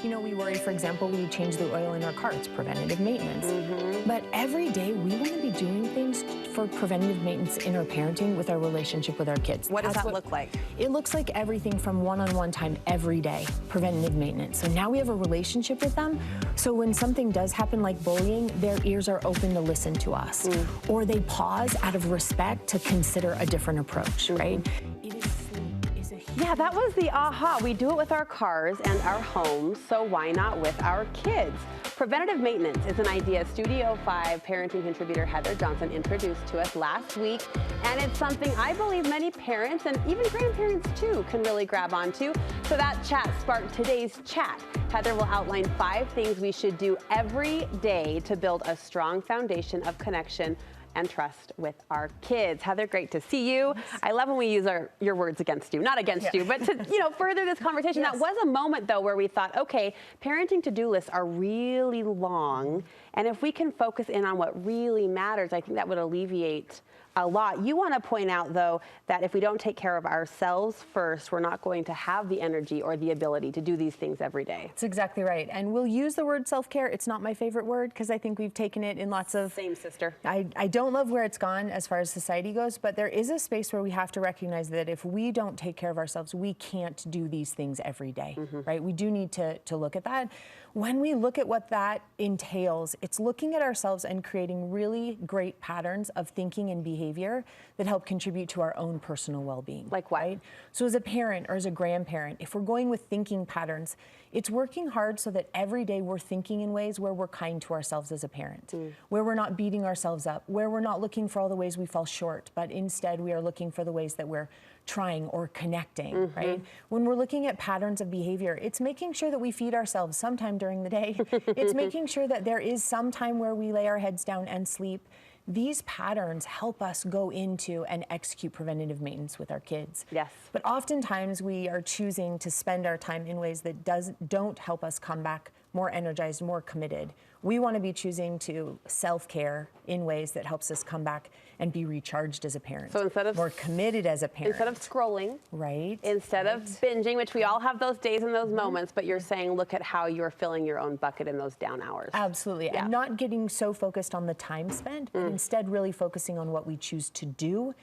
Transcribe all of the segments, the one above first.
You know, we worry, for example, we change the oil in our car. It's preventative maintenance. But every day we want to be doing things for preventative maintenance in our parenting with our relationship with our kids. What does that look like? It looks like everything from one-on-one time every day, preventative maintenance. So now we have a relationship with them. So when something does happen like bullying, their ears are open to listen to us. Or they pause out of respect to consider a different approach, right? Yeah, that was the aha. We do it with our cars and our homes, so why not with our kids? Preventative maintenance is an idea Studio 5 parenting contributor Heather Johnson introduced to us last week, and it's something I believe many parents and even grandparents too can really grab onto. So that chat sparked today's chat. Heather will outline 5 things we should do every day to build a strong foundation of connection and trust with our kids. Heather, great to see you. I love when we use your words against you, not against you, but to further this conversation. That was a moment though where we thought, okay, parenting to-do lists are really long, and if we can focus in on what really matters, I think that would alleviate a lot. You want to point out, though, that if we don't take care of ourselves first, we're not going to have the energy or the ability to do these things every day. That's exactly right. And we'll use the word self-care. It's not my favorite word because I think we've taken it in lots of... Same, sister. I don't love where it's gone as far as society goes, but there is a space where we have to recognize that if we don't take care of ourselves, we can't do these things every day, right? We do need to look at that. When we look at what that entails, it's looking at ourselves and creating really great patterns of thinking and behavior that help contribute to our own personal well-being. Like what? Right? So as a parent or as a grandparent, if we're going with thinking patterns, it's working hard so that every day we're thinking in ways where we're kind to ourselves as a parent, where we're not beating ourselves up, where we're not looking for all the ways we fall short, but instead we are looking for the ways that we're trying or connecting, right? When we're looking at patterns of behavior, it's making sure that we feed ourselves sometime during the day. It's making sure that there is some time where we lay our heads down and sleep. These patterns help us go into and execute preventative maintenance with our kids. Yes. But oftentimes we are choosing to spend our time in ways that don't help us come back more energized, more committed. We want to be choosing to self-care in ways that helps us come back and be recharged as a parent. So instead of more committed as a parent. Instead of scrolling. Right. Instead of binging, which we all have those days and those moments, but you're saying look at how you're filling your own bucket in those down hours. Absolutely. And not getting so focused on the time spent, but instead really focusing on what we choose to do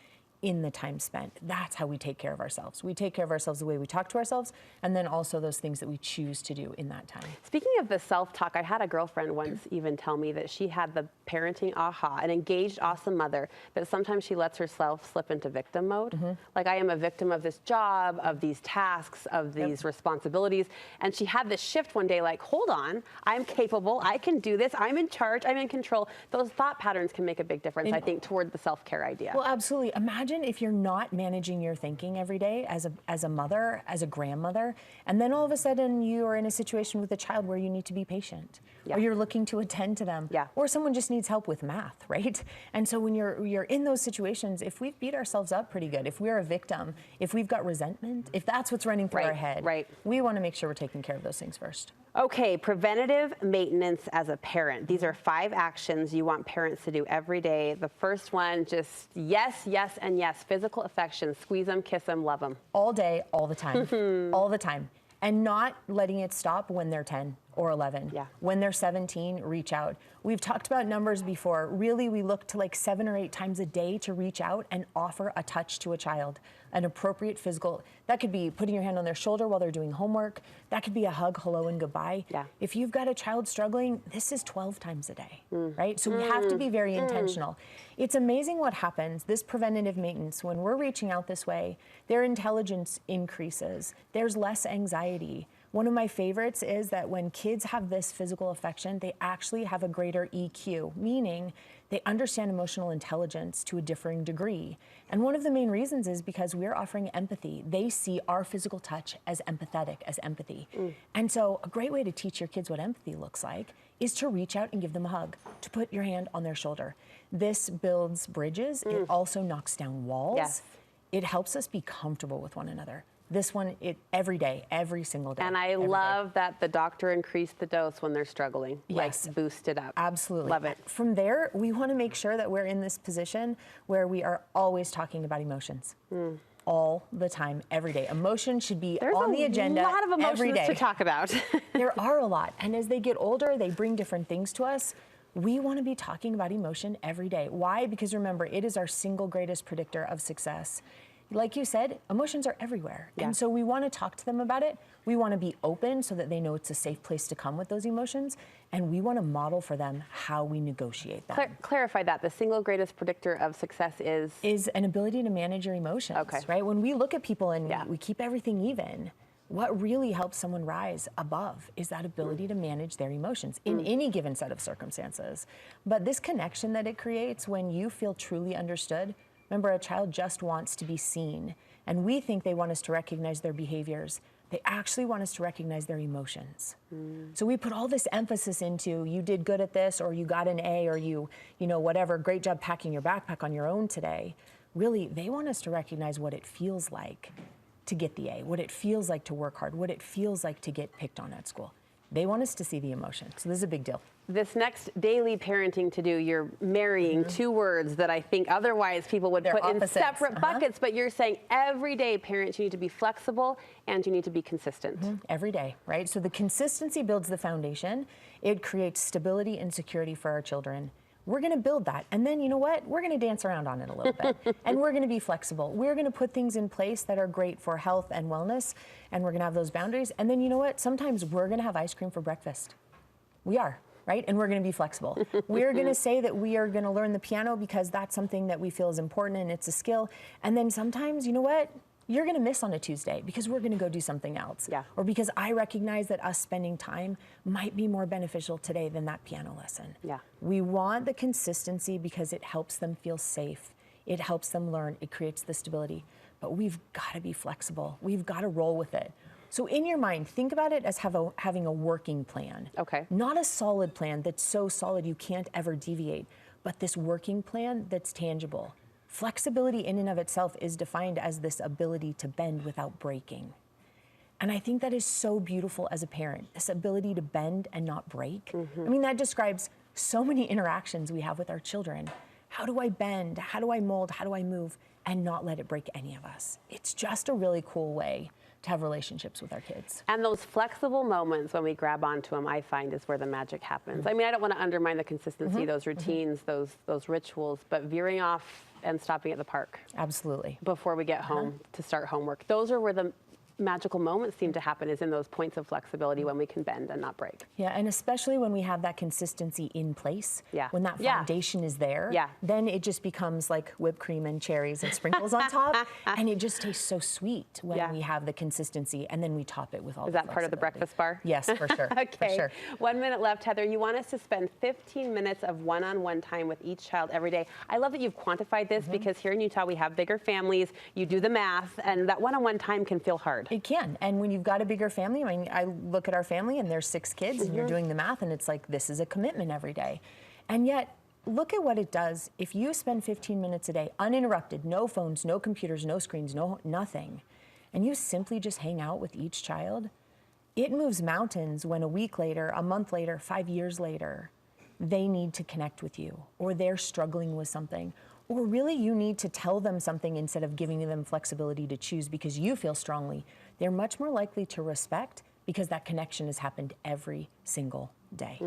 in the time spent. That's how we take care of ourselves. We take care of ourselves the way we talk to ourselves, and then also those things that we choose to do in that time. Speaking of the self-talk, I had a girlfriend once even tell me that she had the parenting aha, an engaged, awesome mother, but sometimes she lets herself slip into victim mode. Like, I am a victim of this job, of these tasks, of these responsibilities. And she had this shift one day, like, hold on, I'm capable, I can do this, I'm in charge, I'm in control. Those thought patterns can make a big difference, I think, toward the self-care idea. Well, absolutely. Imagine if you're not managing your thinking every day as a mother, as a grandmother, and then all of a sudden you are in a situation with a child where you need to be patient, or you're looking to attend to them, or someone just needs help with math, right? And so when you're in those situations, if we've beat ourselves up pretty good, if we're a victim, if we've got resentment, if that's what's running through our head, we want to make sure we're taking care of those things first. Okay, preventative maintenance as a parent. These are 5 actions you want parents to do every day. The first one, just yes, yes, and yes. Physical affection, squeeze them, kiss them, love them. All day, all the time, all the time. And not letting it stop when they're 10 or 11. When they're 17, reach out. We've talked about numbers before. Really, we look to like 7 or 8 times a day to reach out and offer a touch to a child, an appropriate physical. That could be putting your hand on their shoulder while they're doing homework. That could be a hug, hello, and goodbye. If you've got a child struggling, this is 12 times a day, right? So we have to be very intentional. It's amazing what happens, this preventative maintenance, when we're reaching out this way, their intelligence increases. There's less anxiety. One of my favorites is that when kids have this physical affection, they actually have a greater EQ, meaning they understand emotional intelligence to a differing degree. And one of the main reasons is because we're offering empathy. They see our physical touch as empathetic, as empathy. And so a great way to teach your kids what empathy looks like is to reach out and give them a hug, to put your hand on their shoulder. This builds bridges. It also knocks down walls. It helps us be comfortable with one another. This one, every day, every single day. And I love that the doctor increased the dose when they're struggling. Yes. Like, boost it up. Absolutely. Love it. From there, we want to make sure that we're in this position where we are always talking about emotions. all the time, every day. Emotion should be on the agenda every day. There's a lot of emotions to talk about. There are a lot. And as they get older, they bring different things to us. We want to be talking about emotion every day. Why? Because remember, it is our single greatest predictor of success. Like you said, emotions are everywhere. And so we want to talk to them about it. We want to be open so that they know it's a safe place to come with those emotions. And we want to model for them how we negotiate them. Clarify that. The single greatest predictor of success is an ability to manage your emotions, right? When we look at people and we keep everything even, what really helps someone rise above is that ability to manage their emotions in any given set of circumstances. But this connection that it creates when you feel truly understood. Remember, a child just wants to be seen, and we think they want us to recognize their behaviors. They actually want us to recognize their emotions. So we put all this emphasis into, you did good at this, or you got an A, or you know, whatever, great job packing your backpack on your own today. Really, they want us to recognize what it feels like to get the A, what it feels like to work hard, what it feels like to get picked on at school. They want us to see the emotion. So this is a big deal. This next daily parenting to do, you're marrying two words that I think otherwise people would put in separate buckets, but you're saying every day parents, you need to be flexible and you need to be consistent. Every day, right? So the consistency builds the foundation. It creates stability and security for our children. We're going to build that. And then, you know what? We're going to dance around on it a little bit. And we're going to be flexible. We're going to put things in place that are great for health and wellness. And we're going to have those boundaries. And then, you know what? Sometimes we're going to have ice cream for breakfast. We are, right? And we're going to be flexible. We're going to say that we are going to learn the piano because that's something that we feel is important and it's a skill. And then sometimes, you know what? You're going to miss on a Tuesday because we're going to go do something else. Or because I recognize that us spending time might be more beneficial today than that piano lesson. We want the consistency because it helps them feel safe. It helps them learn. It creates the stability. But we've got to be flexible. We've got to roll with it. So in your mind, think about it as having a working plan. Not a solid plan that's so solid you can't ever deviate, but this working plan that's tangible. Flexibility in and of itself is defined as this ability to bend without breaking. And I think that is so beautiful as a parent, this ability to bend and not break. I mean, that describes so many interactions we have with our children. How do I bend? How do I mold? How do I move? And not let it break any of us. It's just a really cool way to have relationships with our kids. And those flexible moments when we grab onto them, I find, is where the magic happens. I mean, I don't want to undermine the consistency, those routines, those rituals, but veering off and stopping at the park. Absolutely. Before we get home to start homework. Those are where the magical moments seem to happen, is in those points of flexibility when we can bend and not break. Yeah, and especially when we have that consistency in place, when that foundation is there, then it just becomes like whipped cream and cherries and sprinkles on top, and it just tastes so sweet when we have the consistency, and then we top it with all the flexibility. Is that part of the breakfast bar? Yes, for sure. Okay, for sure. 1 minute left, Heather. You want us to spend 15 minutes of one-on-one time with each child every day. I love that you've quantified this because here in Utah we have bigger families, you do the math, and that one-on-one time can feel hard. It can, and when you've got a bigger family, I mean, I look at our family and there's 6 kids, and you're doing the math, and it's like, this is a commitment every day. And yet, look at what it does if you spend 15 minutes a day, uninterrupted, no phones, no computers, no screens, nothing, and you simply just hang out with each child. It moves mountains when a week later, a month later, 5 years later, they need to connect with you, or they're struggling with something, or really you need to tell them something instead of giving them flexibility to choose because you feel strongly. They're much more likely to respect because that connection has happened every single day,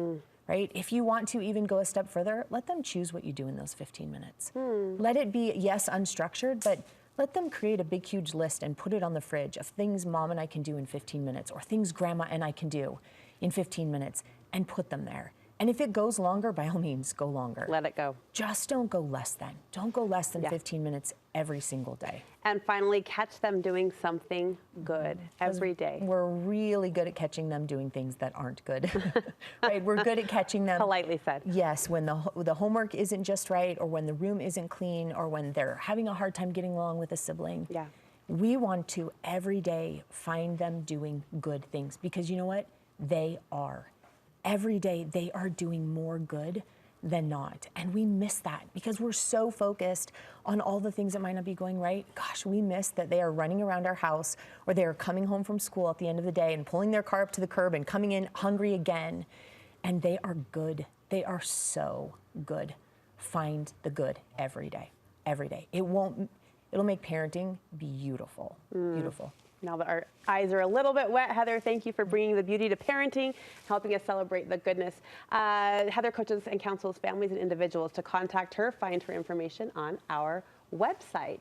right? If you want to even go a step further, let them choose what you do in those 15 minutes. Let it be, yes, unstructured, but let them create a big, huge list and put it on the fridge of things Mom and I can do in 15 minutes or things Grandma and I can do in 15 minutes and put them there. And if it goes longer, by all means, go longer. Let it go. Just don't go less than. Don't go less than 15 minutes every single day. And finally, catch them doing something good every day. We're really good at catching them doing things that aren't good, right? We're good at catching them. Politely said. Yes, when the homework isn't just right, or when the room isn't clean, or when they're having a hard time getting along with a sibling. We want to, every day, find them doing good things because you know what? They are. Every day they are doing more good than not. And we miss that because we're so focused on all the things that might not be going right. Gosh, we miss that they are running around our house or they are coming home from school at the end of the day and pulling their car up to the curb and coming in hungry again. And they are good. They are so good. Find the good every day. Every day. It'll make parenting beautiful, beautiful. Now that our eyes are a little bit wet, Heather, thank you for bringing the beauty to parenting, helping us celebrate the goodness. Heather coaches and counsels families and individuals. To contact her, find her information on our website.